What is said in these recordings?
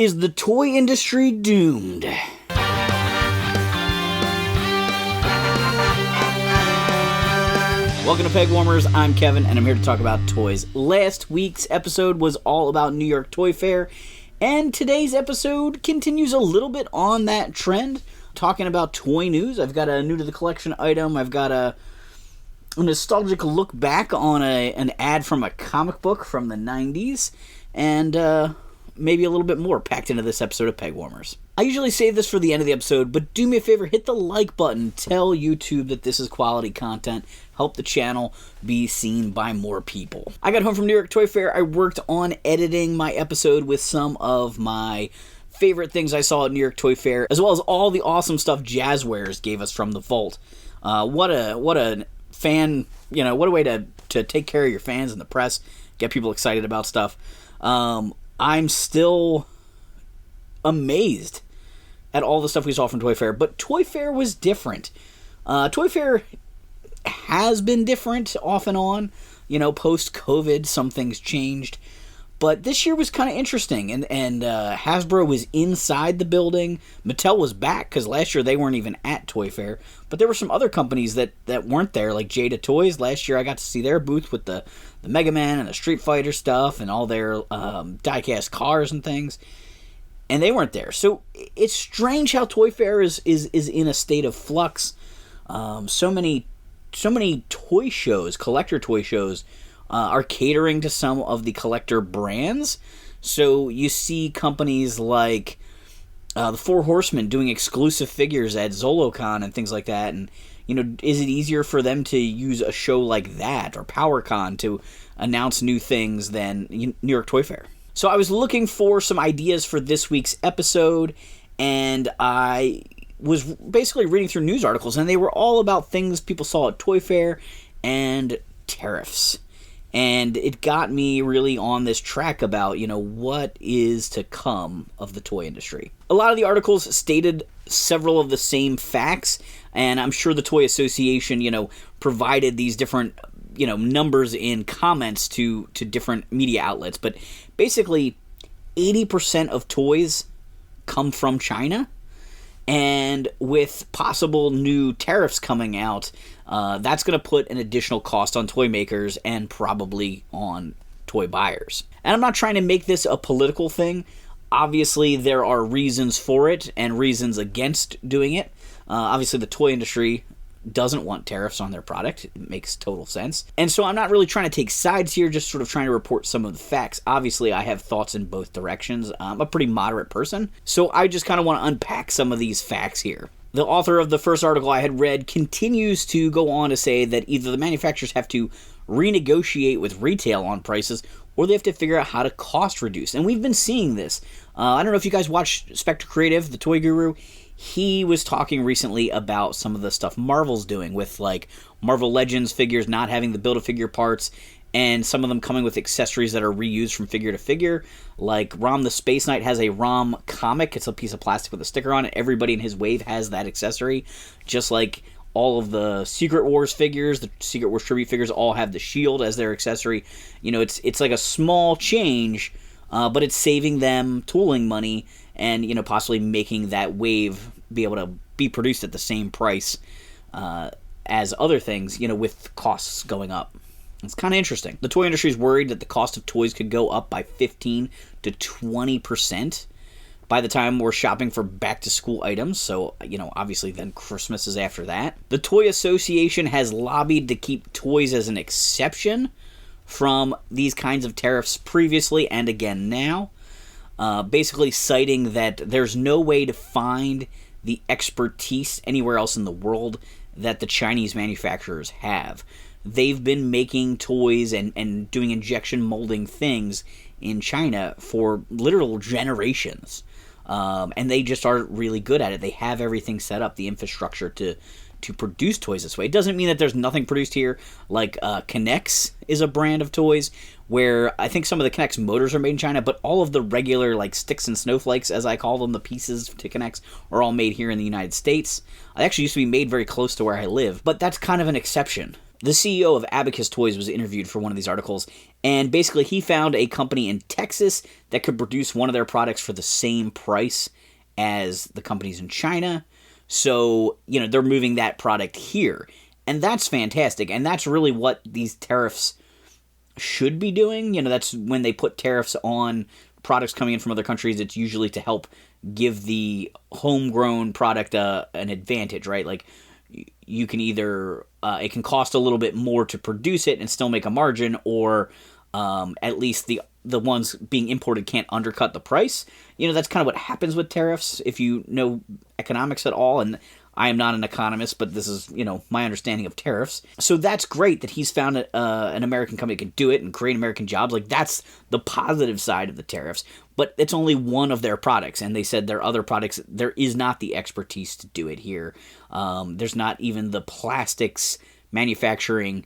Is the toy industry doomed? Welcome to Pegwarmers, I'm Kevin, and I'm here to talk about toys. Last week's episode was all about New York Toy Fair, and today's episode continues a little bit on that trend, talking about toy news. I've got a new to the collection item, I've got a nostalgic look back on an ad from a comic book from the 90s, and maybe a little bit more packed into this episode of Pegwarmers. I usually save this for the end of the episode, but do me a favor, hit the like button, tell YouTube that this is quality content, help the channel be seen by more people. I got home from New York Toy Fair, I worked on editing my episode with some of my favorite things I saw at New York Toy Fair, as well as all the awesome stuff Jazzwares gave us from the vault. What a fan, what a way to take care of your fans and the press, get people excited about stuff. I'm still amazed at all the stuff we saw from Toy Fair, but Toy Fair was different. Toy Fair has been different off and on, post-COVID, some things changed, but this year was kind of interesting, and Hasbro was inside the building. Mattel was back, because last year they weren't even at Toy Fair, but there were some other companies that weren't there, like Jada Toys. Last year I got to see their booth with the Mega Man and the Street Fighter stuff, and all their die-cast cars and things, and they weren't there. So it's strange how Toy Fair is in a state of flux. So many toy shows, collector toy shows, are catering to some of the collector brands. So you see companies like the Four Horsemen doing exclusive figures at ZoloCon and things like that. And, is it easier for them to use a show like that or PowerCon to announce new things than New York Toy Fair? So I was looking for some ideas for this week's episode, and I was basically reading through news articles, and they were all about things people saw at Toy Fair and tariffs. And it got me really on this track about, what is to come of the toy industry. A lot of the articles stated several of the same facts, and I'm sure the Toy Association, provided these different, numbers in comments to different media outlets. But basically, 80% of toys come from China. And with possible new tariffs coming out, that's going to put an additional cost on toy makers and probably on toy buyers. And I'm not trying to make this a political thing. Obviously, there are reasons for it and reasons against doing it. Obviously, the toy industry doesn't want tariffs on their product. It makes total sense. And so I'm not really trying to take sides here, just sort of trying to report some of the facts. Obviously, I have thoughts in both directions. I'm a pretty moderate person, so I just kind of want to unpack some of these facts here. The author of the first article I had read continues to go on to say that either the manufacturers have to renegotiate with retail on prices, or they have to figure out how to cost reduce. And we've been seeing this. I don't know if you guys watch Spectre Creative, the toy guru. He was talking recently about some of the stuff Marvel's doing with, like, Marvel Legends figures not having the Build-A-Figure parts, and some of them coming with accessories that are reused from figure to figure. Like, Rom the Space Knight has a Rom comic. It's a piece of plastic with a sticker on it. Everybody in his wave has that accessory, just like all of the Secret Wars figures, the Secret Wars tribute figures all have the shield as their accessory. It's like a small change, but it's saving them tooling money and, possibly making that wave be able to be produced at the same price as other things, with costs going up. It's kind of interesting. The toy industry is worried that the cost of toys could go up by 15 to 20% by the time we're shopping for back-to-school items. So, obviously then Christmas is after that. The Toy Association has lobbied to keep toys as an exception from these kinds of tariffs previously and again now. Basically citing that there's no way to find the expertise anywhere else in the world that the Chinese manufacturers have. They've been making toys and doing injection molding things in China for literal generations. And they just are really good at it. They have everything set up, the infrastructure to produce toys this way. It doesn't mean that there's nothing produced here. Like K'NEX is a brand of toys where I think some of the K'NEX motors are made in China, but all of the regular like sticks and snowflakes, as I call them, the pieces to K'NEX, are all made here in the United States. They actually used to be made very close to where I live, but that's kind of an exception. The CEO of Abacus Toys was interviewed for one of these articles, and basically he found a company in Texas that could produce one of their products for the same price as the companies in China. So, they're moving that product here. And that's fantastic. And that's really what these tariffs should be doing. That's when they put tariffs on products coming in from other countries. It's usually to help give the homegrown product an advantage, right? Like, you can either, it can cost a little bit more to produce it and still make a margin, or at least the ones being imported can't undercut the price. That's kind of what happens with tariffs, if you know economics at all. And I am not an economist, but this is, my understanding of tariffs. So that's great that he's found an American company that can do it and create American jobs. Like, that's the positive side of the tariffs. But it's only one of their products, and they said their other products, there is not the expertise to do it here. There's not even the plastics manufacturing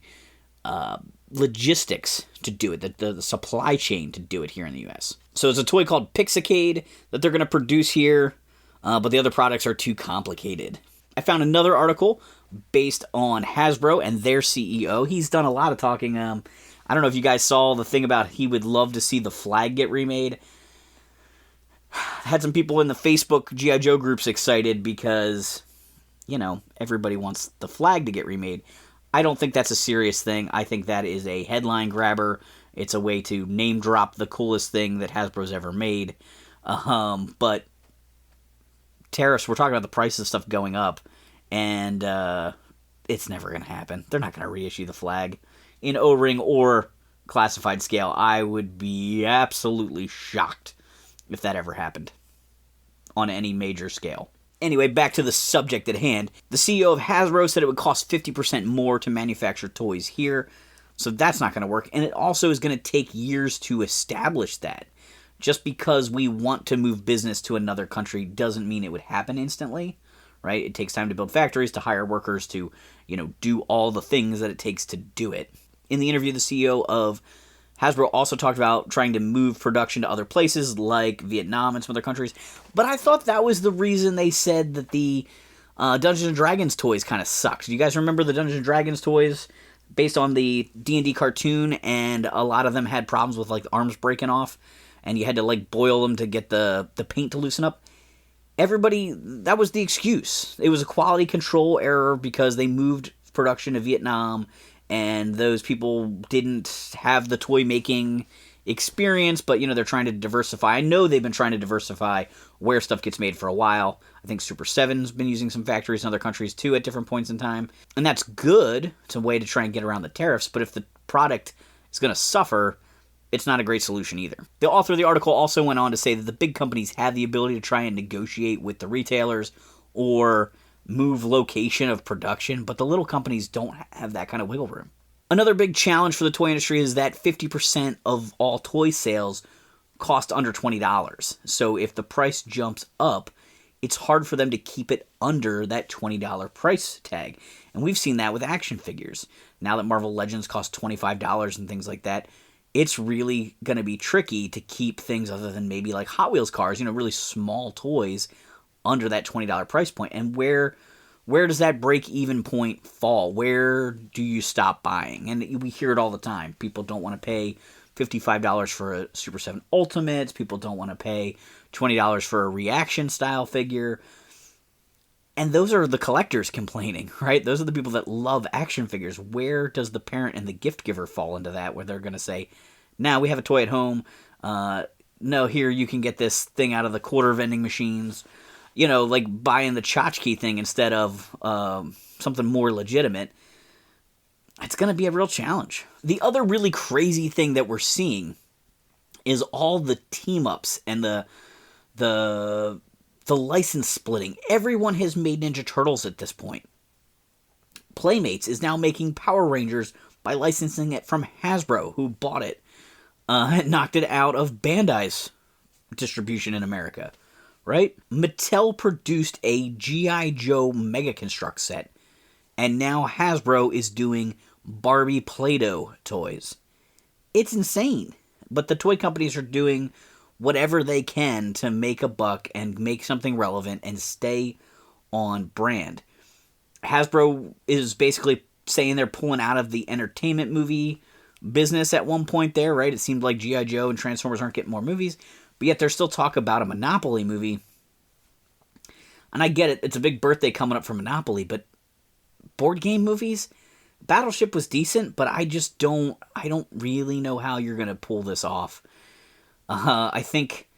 logistics to do it, the supply chain to do it here in the U.S. So it's a toy called Pixicade that they're going to produce here, but the other products are too complicated. I found another article based on Hasbro and their CEO. He's done a lot of talking. I don't know if you guys saw the thing about he would love to see the flag get remade. Had some people in the Facebook G.I. Joe groups excited because, everybody wants the flag to get remade. I don't think that's a serious thing. I think that is a headline grabber. It's a way to name drop the coolest thing that Hasbro's ever made. But tariffs, we're talking about the price of stuff going up, and it's never going to happen. They're not going to reissue the flag in O-ring or classified scale. I would be absolutely shocked if that ever happened on any major scale. Anyway, back to the subject at hand. The CEO of Hasbro said it would cost 50% more to manufacture toys here, so that's not going to work. And it also is going to take years to establish that. Just because we want to move business to another country doesn't mean it would happen instantly, right? It takes time to build factories, to hire workers, to, do all the things that it takes to do it. In the interview, the CEO of Hasbro also talked about trying to move production to other places like Vietnam and some other countries. But I thought that was the reason they said that the Dungeons & Dragons toys kind of sucked. Do you guys remember the Dungeons & Dragons toys based on the D&D cartoon? And a lot of them had problems with, like, the arms breaking off, and you had to, like, boil them to get the paint to loosen up. That was the excuse. It was a quality control error because they moved production to Vietnam, and those people didn't have the toy making experience, but they're trying to diversify. I know they've been trying to diversify where stuff gets made for a while. I think Super 7's been using some factories in other countries too at different points in time, and that's good. It's a way to try and get around the tariffs, but if the product is going to suffer, it's not a great solution either. The author of the article also went on to say that the big companies have the ability to try and negotiate with the retailers or move location of production, but the little companies don't have that kind of wiggle room. Another big challenge for the toy industry is that 50% of all toy sales cost under $20. So if the price jumps up, it's hard for them to keep it under that $20 price tag. And we've seen that with action figures. Now that Marvel Legends cost $25 and things like that, it's really going to be tricky to keep things other than maybe like Hot Wheels cars, really small toys under that $20 price point. And where does that break-even point fall? Where do you stop buying? And we hear it all the time. People don't want to pay $55 for a Super 7 Ultimates. People don't want to pay $20 for a reaction-style figure. And those are the collectors complaining, right? Those are the people that love action figures. Where does the parent and the gift giver fall into that, where they're going to say, now we have a toy at home. No, here, you can get this thing out of the quarter vending machines. Like buying the tchotchke thing instead of something more legitimate. It's going to be a real challenge. The other really crazy thing that we're seeing is all the team-ups and the license splitting. Everyone has made Ninja Turtles at this point. Playmates is now making Power Rangers by licensing it from Hasbro, who bought it. Knocked it out of Bandai's distribution in America. Right? Mattel produced a G.I. Joe Mega Construct set, and now Hasbro is doing Barbie Play-Doh toys. It's insane, but the toy companies are doing whatever they can to make a buck and make something relevant and stay on brand. Hasbro is basically saying they're pulling out of the entertainment movie business at one point there, right? It seemed like G.I. Joe and Transformers aren't getting more movies, but yet there's still talk about a Monopoly movie. And I get it, it's a big birthday coming up for Monopoly, but board game movies? Battleship was decent, but I don't really know how you're going to pull this off. I think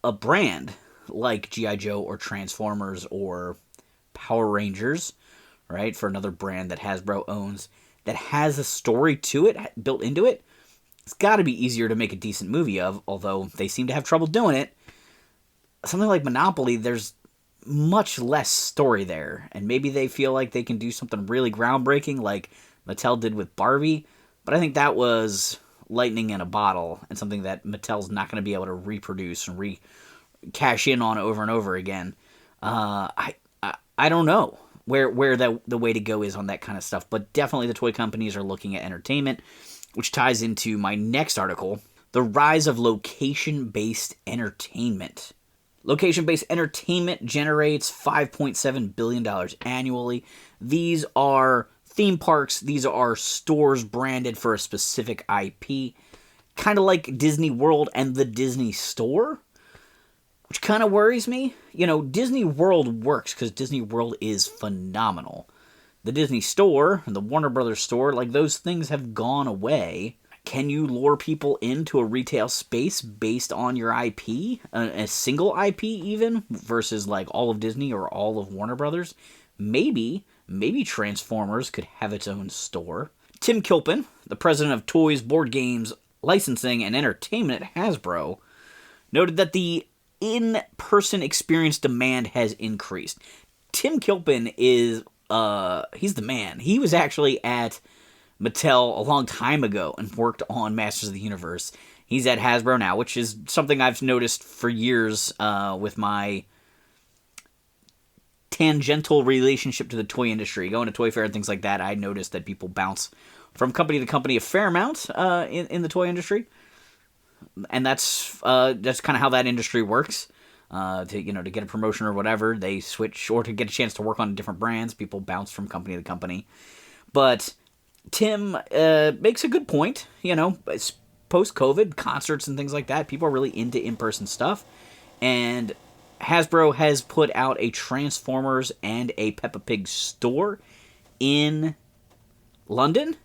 a brand like G.I. Joe or Transformers or Power Rangers, right, for another brand that Hasbro owns, that has a story to it, built into it, it's got to be easier to make a decent movie of, although they seem to have trouble doing it. Something like Monopoly, there's much less story there, and maybe they feel like they can do something really groundbreaking like Mattel did with Barbie, but I think that was lightning in a bottle, and something that Mattel's not going to be able to reproduce and cash in on over and over again. I don't know where the way to go is on that kind of stuff, but definitely the toy companies are looking at entertainment, which ties into my next article, the rise of location-based entertainment. Location-based entertainment generates $5.7 billion annually. These are theme parks. These are stores branded for a specific IP. Kind of like Disney World and the Disney Store, which kind of worries me. You know, Disney World works because Disney World is phenomenal. The Disney Store, the Warner Brothers store, like those things have gone away. Can you lure people into a retail space based on your IP? A single IP even? Versus like all of Disney or all of Warner Brothers? Maybe Transformers could have its own store. Tim Kilpin, the president of Toys, Board Games, Licensing, and Entertainment at Hasbro, noted that the in-person experience demand has increased. Tim Kilpin is, he's the man. He was actually at Mattel a long time ago and worked on Masters of the Universe. He's at Hasbro now, which is something I've noticed for years with my tangential relationship to the toy industry. Going to Toy Fair and things like that, I noticed that people bounce from company to company a fair amount in the toy industry. And that's kind of how that industry works. To get a promotion or whatever, they switch, or to get a chance to work on different brands, people bounce from company to company. But Tim makes a good point. Post-COVID, concerts and things like that, people are really into in-person stuff. And Hasbro has put out a Transformers and a Peppa Pig store in London.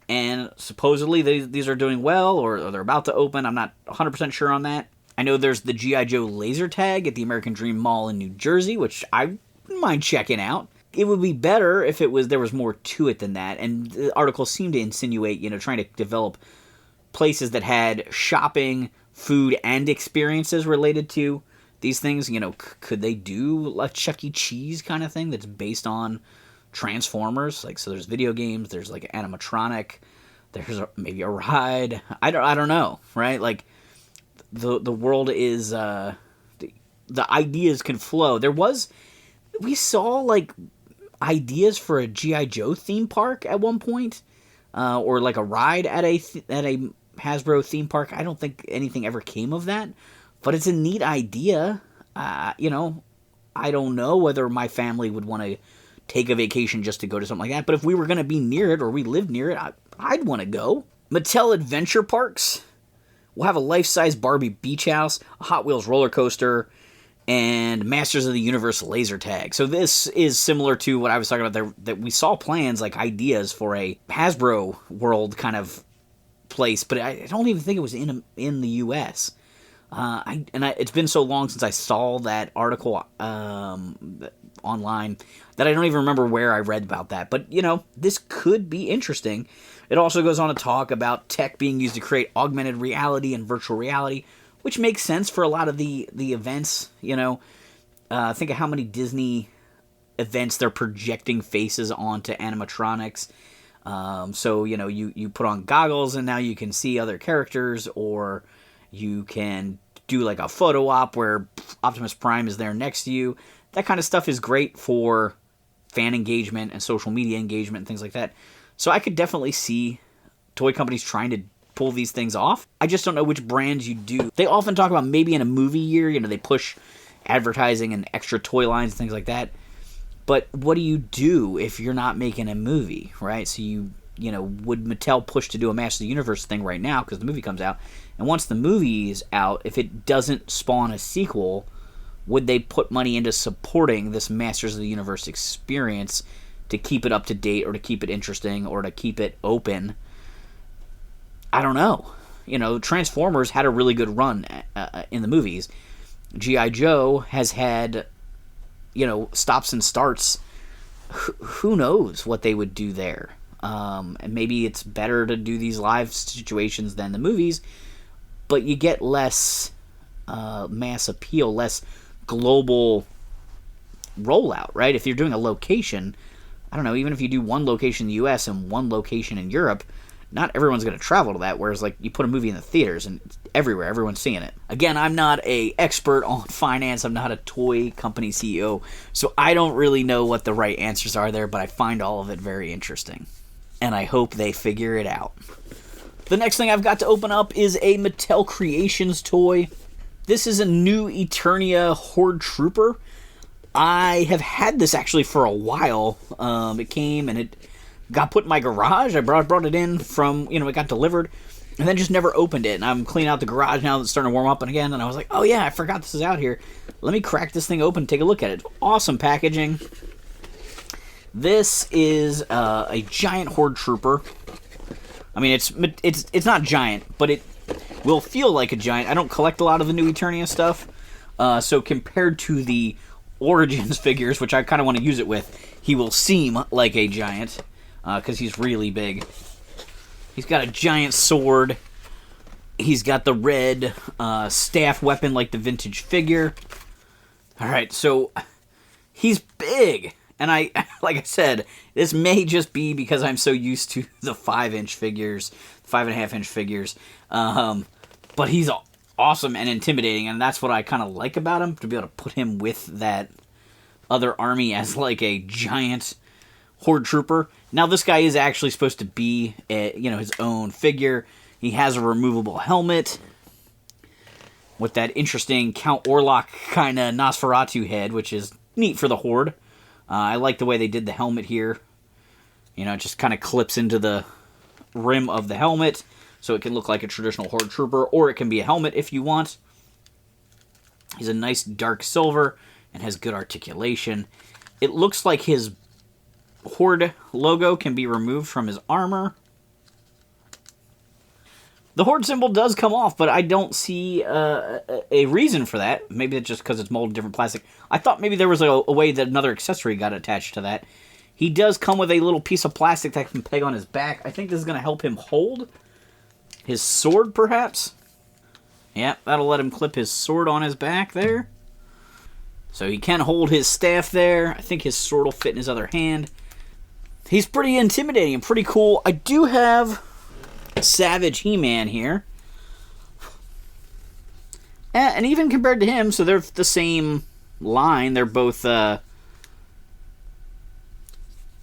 And supposedly these are doing well, or they're about to open. I'm not 100% sure on that. I know there's the G.I. Joe laser tag at the American Dream Mall in New Jersey, which I wouldn't mind checking out. It would be better if there was more to it than that. And the article seemed to insinuate, trying to develop places that had shopping, food, and experiences related to these things. Could they do a Chuck E. Cheese kind of thing that's based on Transformers? So there's video games, there's like animatronic, there's maybe a ride. I don't know, right? The world is the ideas can flow. We saw ideas for a G.I. Joe theme park at one point, or a ride at a Hasbro theme park. I don't think anything ever came of that, but it's a neat idea. I don't know whether my family would want to take a vacation just to go to something like that, but if we were going to be near it or we lived near it, I'd want to go. Mattel Adventure Parks will have a life-size Barbie beach house, a Hot Wheels roller coaster, and Masters of the Universe laser tag. So this is similar to what I was talking about there, that we saw plans, ideas for a Hasbro World kind of place, but I don't even think it was in the U.S. It's been so long since I saw that article online that I don't even remember where I read about that. But, this could be interesting. It also goes on to talk about tech being used to create augmented reality and virtual reality, which makes sense for a lot of the events. Think of how many Disney events they're projecting faces onto animatronics. So, you put on goggles and now you can see other characters, or you can do a photo op where Optimus Prime is there next to you. That kind of stuff is great for fan engagement and social media engagement and things like that. So I could definitely see toy companies trying to pull these things off. I just don't know which brands you do. They often talk about maybe in a movie year, they push advertising and extra toy lines and things like that. But what do you do if you're not making a movie, right? So would Mattel push to do a Masters of the Universe thing right now because the movie comes out? And once the movie's out, if it doesn't spawn a sequel, would they put money into supporting this Masters of the Universe experience to keep it up to date or to keep it interesting or to keep it open? I don't know. Transformers had a really good run in the movies. G.I. Joe has had, stops and starts. Who knows what they would do there? And maybe it's better to do these live situations than the movies, but you get less mass appeal, less global rollout, right? If you're doing a location, I don't know, even if you do one location in the US and one location in Europe, not everyone's going to travel to that, whereas you put a movie in the theaters and it's everywhere, everyone's seeing it. Again, I'm not an expert on finance, I'm not a toy company CEO, so I don't really know what the right answers are there, but I find all of it very interesting. And I hope they figure it out. The next thing I've got to open up is a Mattel Creations toy. This is a new Eternia Horde Trooper. I have had this actually for a while. It came and it got put in my garage. I brought it in from, it got delivered, and then just never opened it. And I'm cleaning out the garage now that it's starting to warm up again, and I was like, oh yeah, I forgot this is out here. Let me crack this thing open and take a look at it. Awesome packaging. This is a giant Horde Trooper. I mean, it's not giant, but it will feel like a giant. I don't collect a lot of the new Eternia stuff, so compared to the Origins figures, which I kind of want to use it with, he will seem like a giant, because he's really big. He's got a giant sword. He's got the red staff weapon like the vintage figure. Alright, so he's big. And like I said, this may just be because I'm so used to the 5-inch figures, 5.5-inch figures. But he's awesome and intimidating, and that's what I kind of like about him, to be able to put him with that other army as like a giant Horde Trooper. Now, this guy is actually supposed to be his own figure. He has a removable helmet with that interesting Count Orlok kind of Nosferatu head, which is neat for the Horde. I like the way they did the helmet here. It just kind of clips into the rim of the helmet, so it can look like a traditional Horde Trooper, or it can be a helmet if you want. He's a nice dark silver and has good articulation. It looks like his Horde logo can be removed from his armor. The Horde symbol does come off, but I don't see a reason for that. Maybe it's just because it's molded different plastic. I thought maybe there was a way that another accessory got attached to that. He does come with a little piece of plastic that can peg on his back. I think this is going to help him hold his sword, perhaps. Yeah, that'll let him clip his sword on his back there. So he can hold his staff there. I think his sword will fit in his other hand. He's pretty intimidating and pretty cool. I do have Savage He-Man here. And even compared to him, so they're the same line. They're both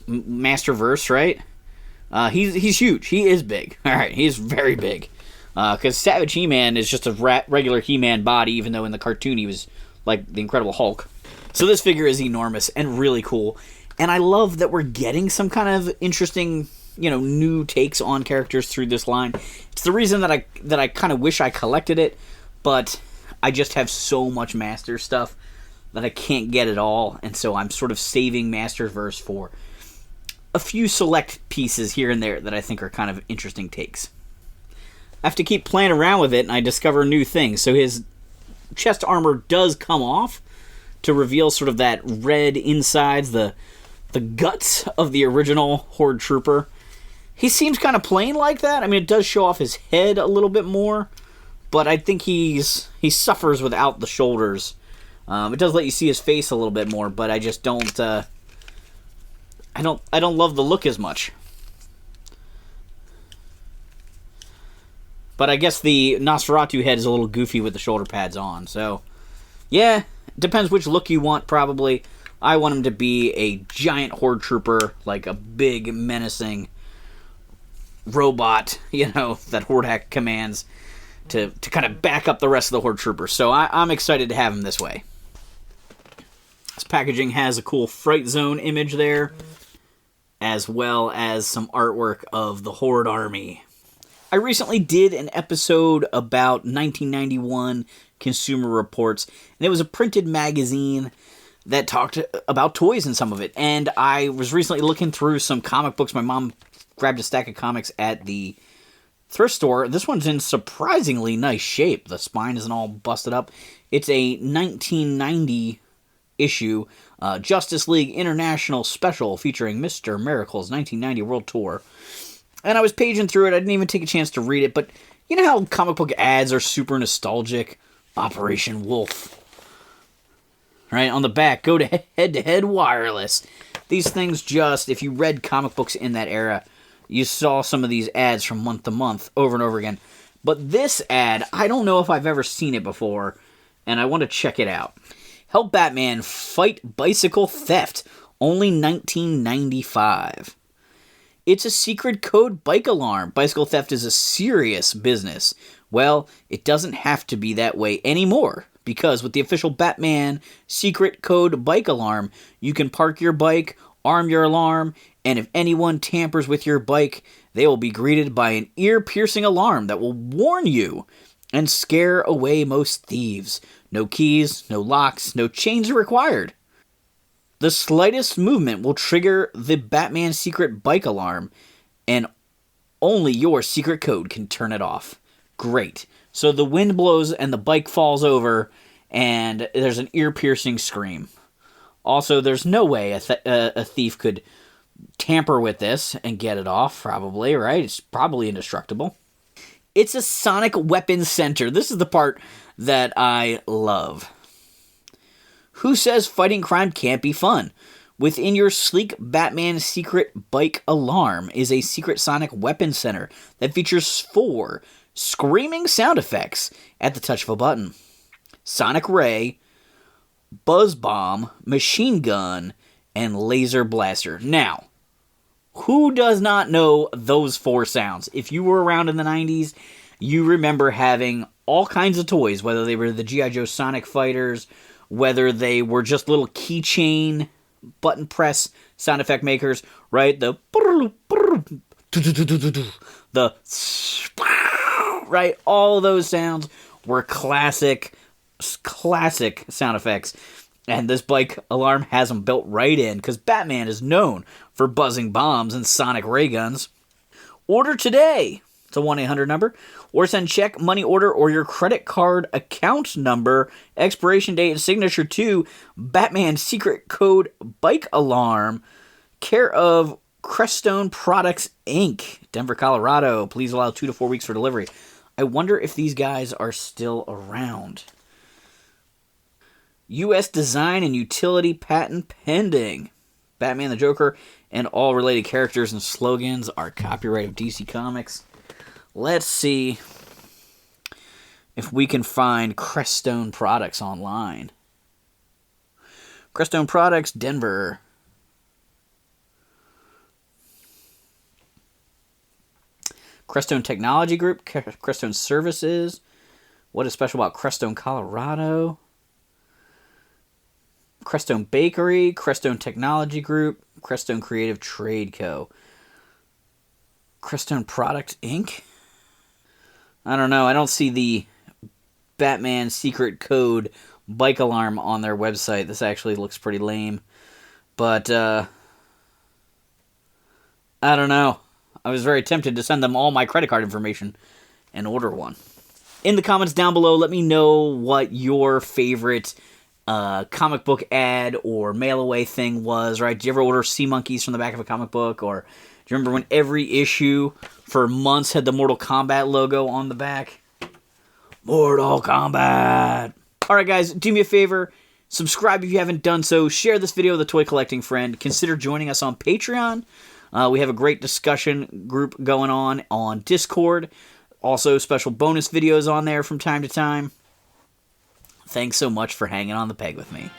Masterverse, right? He's huge. He is big. All right, he's very big. Because Savage He-Man is just a regular He-Man body, even though in the cartoon he was like the Incredible Hulk. So this figure is enormous and really cool. And I love that we're getting some kind of interesting, new takes on characters through this line. It's the reason that I kind of wish I collected it, but I just have so much Master stuff that I can't get it all, and so I'm sort of saving Masterverse for a few select pieces here and there that I think are kind of interesting takes. I have to keep playing around with it, and I discover new things. So his chest armor does come off to reveal sort of that red insides, the guts of the original Horde Trooper. He seems kind of plain like that. I mean, it does show off his head a little bit more, but I think he suffers without the shoulders. It does let you see his face a little bit more, but I just don't. I don't love the look as much. But I guess the Nosferatu head is a little goofy with the shoulder pads on. So, yeah, depends which look you want, probably. I want him to be a giant Horde Trooper, like a big, menacing robot, that Horde Hack commands to kind of back up the rest of the Horde Troopers. So I'm excited to have him this way. This packaging has a cool Fright Zone image there, as well as some artwork of the Horde army. I recently did an episode about 1991 Consumer Reports, and it was a printed magazine that talked about toys in some of it. And I was recently looking through some comic books. My mom grabbed a stack of comics at the thrift store. This one's in surprisingly nice shape. The spine isn't all busted up. It's a 1990 issue, Justice League International Special, featuring Mr. Miracle's 1990 World Tour. And I was paging through it. I didn't even take a chance to read it, but you know how comic book ads are super nostalgic? Operation Wolf. Right, on the back, go to head-to-head wireless. These things just, if you read comic books in that era, you saw some of these ads from month to month, over and over again. But this ad, I don't know if I've ever seen it before, and I want to check it out. Help Batman fight bicycle theft, only $19.95. It's a secret code bike alarm. Bicycle theft is a serious business. Well, it doesn't have to be that way anymore, because with the official Batman secret code bike alarm, you can park your bike, arm your alarm, and if anyone tampers with your bike, they will be greeted by an ear-piercing alarm that will warn you and scare away most thieves. No keys, no locks, no chains are required. The slightest movement will trigger the Batman secret bike alarm, and only your secret code can turn it off. Great. So the wind blows and the bike falls over, and there's an ear-piercing scream. Also, there's no way a thief could tamper with this and get it off, probably, right? It's probably indestructible. It's a sonic weapons center. This is the part that I love. Who says fighting crime can't be fun? Within your sleek Batman secret bike alarm is a secret sonic weapons center that features 4 screaming sound effects at the touch of a button. Sonic Ray, Buzz Bomb, Machine Gun, and Laser Blaster. Now, who does not know those 4 sounds? If you were around in the 90s, you remember having all kinds of toys, whether they were the G.I. Joe Sonic Fighters, whether they were just little keychain button press sound effect makers, right? The right? All those sounds were classic sound effects. And this bike alarm has them built right in, because Batman is known for buzzing bombs and sonic ray guns. Order today. It's a 1-800 number. Or send check, money order, or your credit card account number, expiration date, and signature to Batman Secret Code Bike Alarm, care of Crestone Products, Inc., Denver, Colorado. Please allow 2 to 4 weeks for delivery. I wonder if these guys are still around. U.S. design and utility patent pending. Batman the Joker and all related characters and slogans are copyright of DC Comics. Let's see if we can find Crestone Products online. Crestone Products, Denver. Crestone Technology Group, Crestone Services. What is special about Crestone, Colorado? Crestone Bakery, Crestone Technology Group, Crestone Creative Trade Co. Crestone Products, Inc.? I don't know. I don't see the Batman Secret Code bike alarm on their website. This actually looks pretty lame. But, I don't know. I was very tempted to send them all my credit card information and order one. In the comments down below, let me know what your favorite comic book ad or mail-away thing was, right? Did you ever order sea monkeys from the back of a comic book? Or do you remember when every issue for months had the Mortal Kombat logo on the back? Mortal Kombat! Alright guys, do me a favor. Subscribe if you haven't done so. Share this video with a toy collecting friend. Consider joining us on Patreon. We have a great discussion group going on Discord. Also, special bonus videos on there from time to time. Thanks so much for hanging on the peg with me.